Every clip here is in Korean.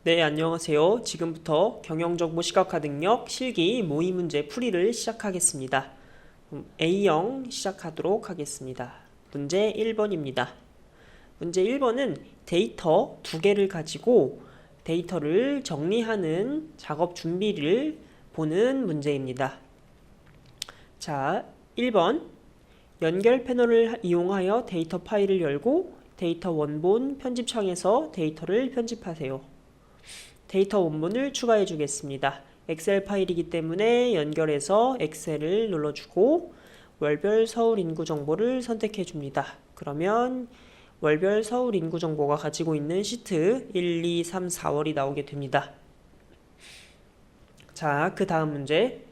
네, 안녕하세요. 지금부터 경영정보 시각화 능력 실기 모의 문제 풀이를 시작하겠습니다. A형 시작하도록 하겠습니다. 문제 1번입니다. 문제 1번은 데이터 두 개를 가지고 데이터를 정리하는 작업 준비를 보는 문제입니다. 자, 1번 연결 패널을 이용하여 데이터 파일을 열고 데이터 원본 편집창에서 데이터를 편집하세요. 데이터 원본을 추가해 주겠습니다. 엑셀 파일이기 때문에 연결해서 엑셀을 눌러주고 월별 서울 인구 정보를 선택해 줍니다. 그러면 월별 서울 인구 정보가 가지고 있는 시트 1, 2, 3, 4월이 나오게 됩니다. 자, 그 다음 문제.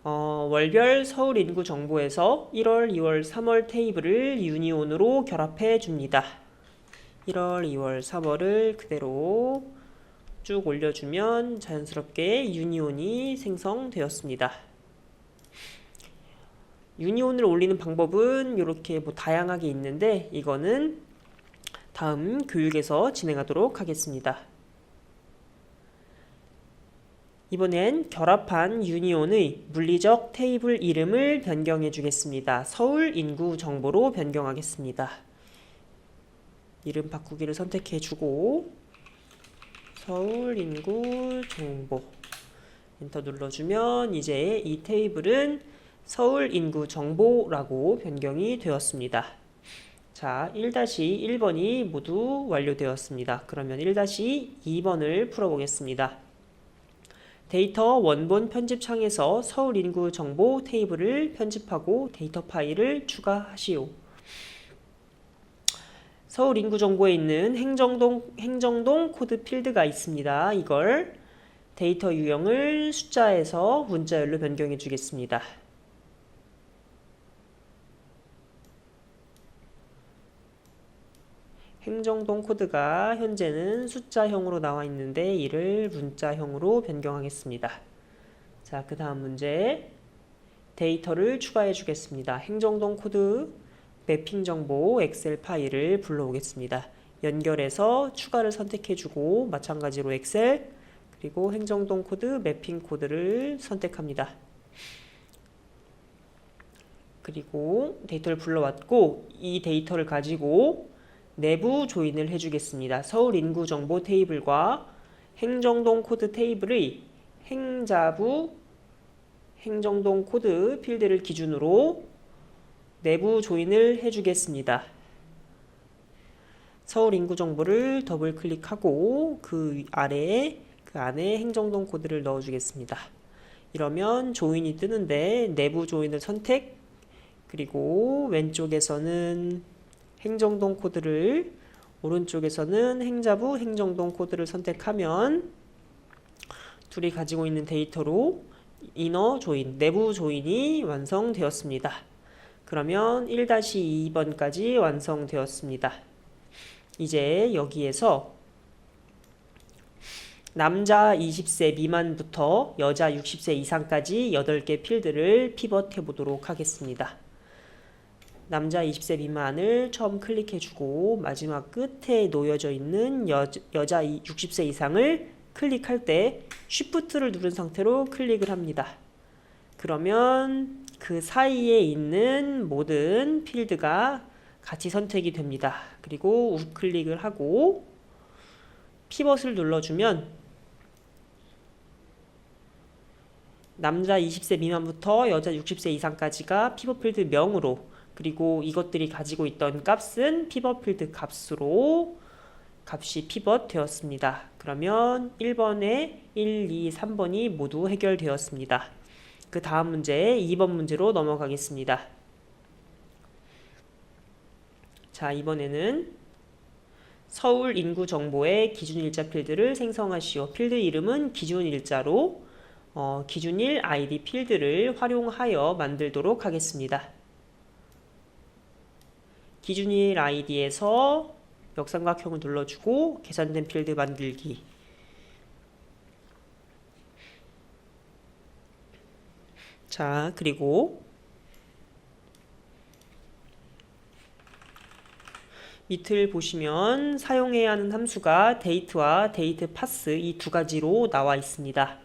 월별 서울 인구 정보에서 1월, 2월, 3월 테이블을 유니온으로 결합해 줍니다. 1월, 2월, 3월을 그대로 쭉 올려주면 자연스럽게 유니온이 생성되었습니다. 유니온을 올리는 방법은 이렇게 다양하게 있는데 이거는 다음 교육에서 진행하도록 하겠습니다. 이번엔 결합한 유니온의 물리적 테이블 이름을 변경해 주겠습니다. 서울 인구 정보로 변경하겠습니다. 이름 바꾸기를 선택해 주고 서울 인구 정보 엔터 눌러주면 이제 이 테이블은 서울 인구 정보라고 변경이 되었습니다. 자, 1-1번이 모두 완료되었습니다. 그러면 1-2번을 풀어보겠습니다. 데이터 원본 편집창에서 서울 인구 정보 테이블을 편집하고 데이터 파일을 추가하시오. 서울 인구 정보에 있는 행정동 코드 필드가 있습니다. 이걸 데이터 유형을 숫자에서 문자열로 변경해 주겠습니다. 행정동 코드가 현재는 숫자형으로 나와 있는데 이를 문자형으로 변경하겠습니다. 자, 그 다음 문제. 데이터를 추가해 주겠습니다. 행정동 코드 매핑 정보 엑셀 파일을 불러오겠습니다. 연결해서 추가를 선택해주고 마찬가지로 엑셀 그리고 행정동 코드 매핑 코드를 선택합니다. 그리고 데이터를 불러왔고 이 데이터를 가지고 내부 조인을 해주겠습니다. 서울 인구 정보 테이블과 행정동 코드 테이블의 행자부 행정동 코드 필드를 기준으로 내부 조인을 해주겠습니다. 서울 인구 정보를 더블 클릭하고 그 안에 행정동 코드를 넣어주겠습니다. 이러면 조인이 뜨는데 내부 조인을 선택 그리고 왼쪽에서는 행정동 코드를 오른쪽에서는 행자부 행정동 코드를 선택하면 둘이 가지고 있는 데이터로 이너 조인, 내부 조인이 완성되었습니다. 그러면 1-2번까지 완성되었습니다. 이제 여기에서 남자 20세 미만부터 여자 60세 이상까지 8개 필드를 피벗해 보도록 하겠습니다. 남자 20세 미만을 처음 클릭해주고 마지막 끝에 놓여져 있는 여자 60세 이상을 클릭할 때 Shift를 누른 상태로 클릭을 합니다. 그러면 그 사이에 있는 모든 필드가 같이 선택이 됩니다. 그리고 우클릭을 하고 피벗을 눌러주면 남자 20세 미만부터 여자 60세 이상까지가 피벗 필드 명으로 그리고 이것들이 가지고 있던 값은 피벗 필드 값으로 값이 피벗 되었습니다. 그러면 1번에 1, 2, 3번이 모두 해결되었습니다. 그 다음 문제 2번 문제로 넘어가겠습니다. 자, 이번에는 서울 인구 정보의 기준일자 필드를 생성하시오. 필드 이름은 기준일자로 기준일 아이디 필드를 활용하여 만들도록 하겠습니다. 기준일 아이디에서 역삼각형을 눌러주고 계산된 필드 만들기 자, 그리고 밑을 보시면 사용해야 하는 함수가 date와 datepass 이 두 가지로 나와 있습니다.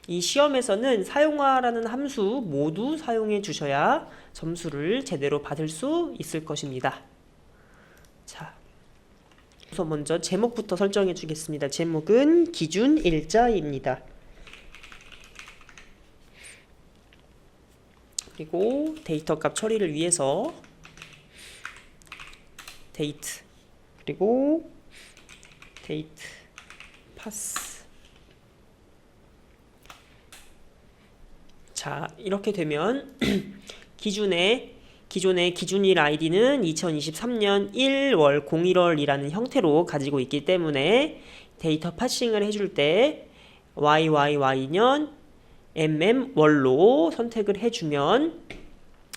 이 시험에서는 사용하라는 함수 모두 사용해 주셔야 점수를 제대로 받을 수 있을 것입니다. 자, 우선 먼저 제목부터 설정해 주겠습니다. 제목은 기준 일자입니다. 그리고 데이터 값 처리를 위해서 date 그리고 date pass. 자, 이렇게 되면 기존의 기준일 아이디는 2023년 1월 01월이라는 형태로 가지고 있기 때문에 데이터 파싱을 해줄 때 YYY년 MM월로 선택을 해주면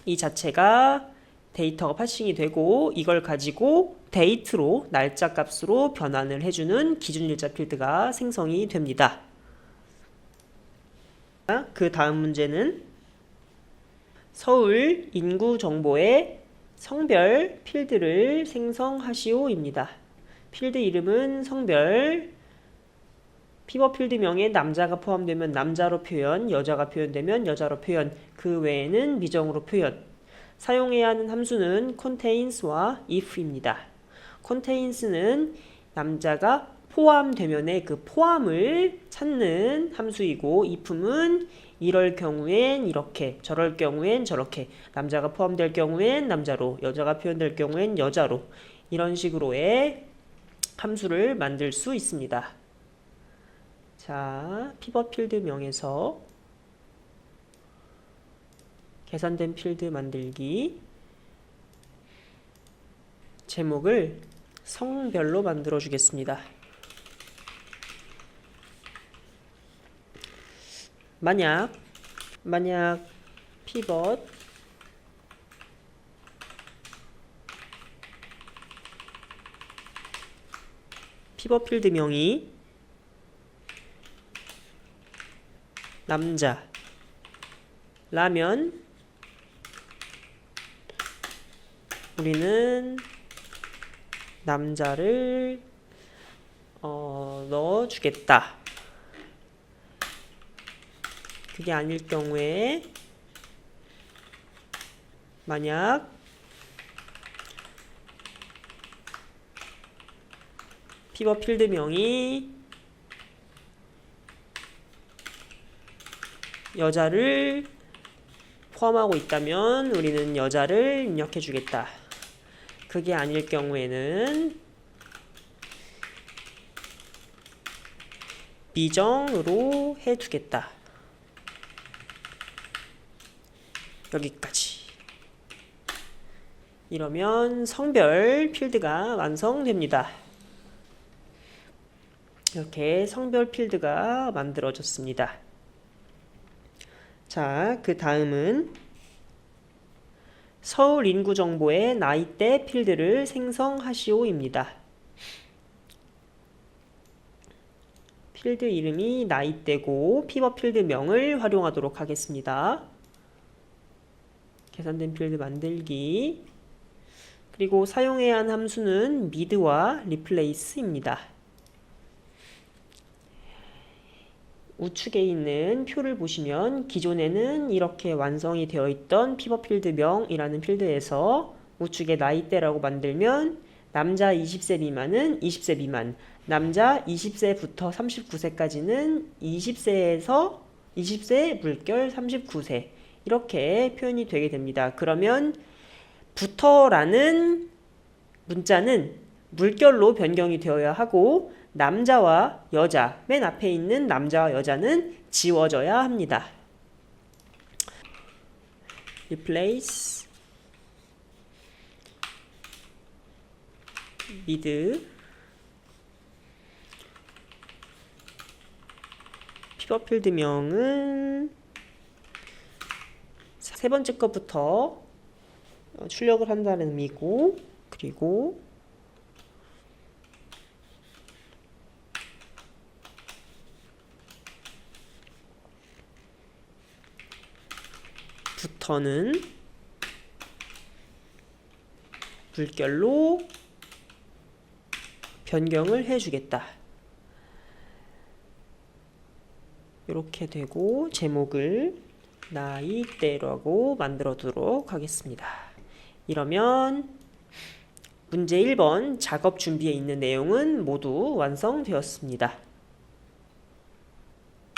이 자체가 데이터가 파싱이 되고 이걸 가지고 데이트로 날짜 값으로 변환을 해주는 기준일자 필드가 생성이 됩니다. 그 다음 문제는 서울 인구 정보의 성별 필드를 생성하시오입니다. 필드 이름은 성별, 피벗 필드명에 남자가 포함되면 남자로 표현, 여자가 표현되면 여자로 표현, 그 외에는 미정으로 표현. 사용해야 하는 함수는 contains와 if입니다. contains는 남자가 포함되면의 그 포함을 찾는 함수이고 if는 이럴 경우엔 이렇게, 저럴 경우엔 저렇게, 남자가 포함될 경우엔 남자로, 여자가 표현될 경우엔 여자로 이런 식으로의 함수를 만들 수 있습니다. 자, 피벗 필드명에서 계산된 필드 만들기, 제목을 성별로 만들어 주겠습니다. 만약 피벗 필드명이 남자라면 우리는 남자를 넣어주겠다. 그게 아닐 경우에 만약 피벗 필드명이 여자를 포함하고 있다면 우리는 여자를 입력해 주겠다. 그게 아닐 경우에는 미정으로 해두겠다. 여기까지. 이러면 성별 필드가 완성됩니다. 이렇게 성별 필드가 만들어졌습니다. 자, 그 다음은 서울 인구 정보의 나이대 필드를 생성하시오입니다. 필드 이름이 나이대고 피벗 필드명을 활용하도록 하겠습니다. 계산된 필드 만들기, 그리고 사용해야 하는 함수는 mid와 replace입니다. 우측에 있는 표를 보시면 기존에는 이렇게 완성이 되어 있던 피벗 필드명이라는 필드에서 우측에 나이대라고 만들면 남자 20세 미만은 20세 미만, 남자 20세부터 39세까지는 20세 물결 39세 이렇게 표현이 되게 됩니다. 그러면 부터라는 문자는 물결로 변경이 되어야 하고 남자와 여자, 맨 앞에 있는 남자와 여자는 지워져야 합니다. replace mid 피벗 필드명은 세 번째 것부터 출력을 한다는 의미고, 그리고 부터는 물결로 변경을 해주겠다. 이렇게 되고 제목을 나이대라고 만들어 두도록 하겠습니다. 이러면 문제 1번 작업 준비에 있는 내용은 모두 완성되었습니다.